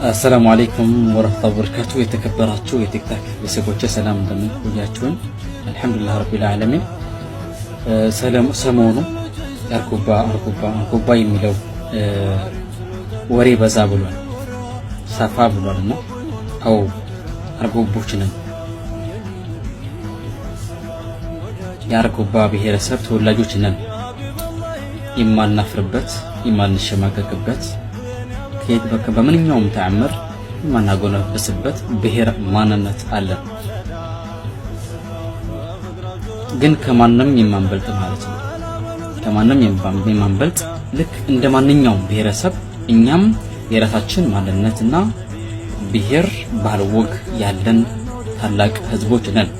السلام عليكم ورحمة الله وبركاته. የተከበራችሁ የቲክታክ ቤተሰቦቼ ሰላም እንደምን ቆያችሁኝ? አልሐምዱሊላህ ረቢል ዓለሚን። ሰሞኑ አርጎባ የሚለው ወሬ በዛ ብሏል፣ ሰፋ ብሏልና አው አርጎቦች ነን፣ የአርጎባ ብሔረሰብ ተወላጆች ነን። የማናፍርበት የማንሸማቀቅበት በምንኛውም ተአምር የማናጎነበስበት ብሔር ማንነት አለን። ግን ከማንም የማንበልጥ ማለት ነው። ከማንም የማንበልጥ ልክ እንደ ማንኛውም ብሔረሰብ እኛም የራሳችን ማንነትና ብሔር ባህል ወግ ያለን ታላቅ ህዝቦች ነን።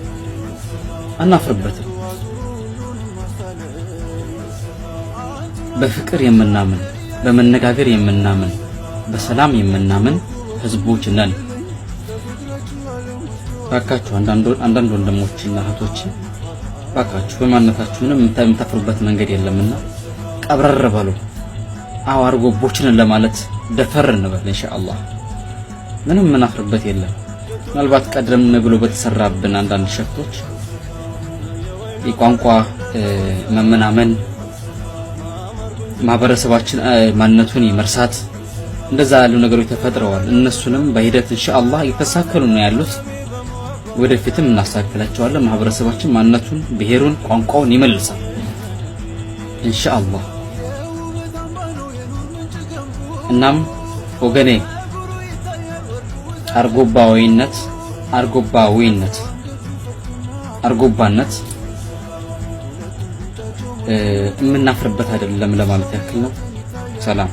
አናፍርበትም። በፍቅር የምናምን፣ በመነጋገር የምናምን፣ በሰላም የምናምን ህዝቦች ነን። ባካችሁ አንዳንድ ወንድሞችና እህቶች ባካችሁ በማንነታችሁ ምንም የምታፍሩበት መንገድ የለምና ቀብረር በሉ። አው አርጎቦች ነን ለማለት ደፈር እንበል ኢንሻአላህ። ምንም ምናፍርበት የለም። ምናልባት ቀደም ብሎ በተሰራብን አንዳንድ ሸፍቶች የቋንቋ መመናመን ማህበረሰባችን ማንነቱን ይመርሳት እንደዛ ያሉ ነገሮች ተፈጥረዋል። እነሱንም በሂደት ኢንሻአላህ እየተሳከሉ ነው ያሉት። ወደፊትም እናስተካክላቸዋለን። ማህበረሰባችን ማንነቱን፣ ብሔሩን፣ ቋንቋውን ይመልሳል ኢንሻአላህ። እናም ወገኔ አርጎባነት የምናፍርበት አይደለም ለማለት ያክል ነው። ሰላም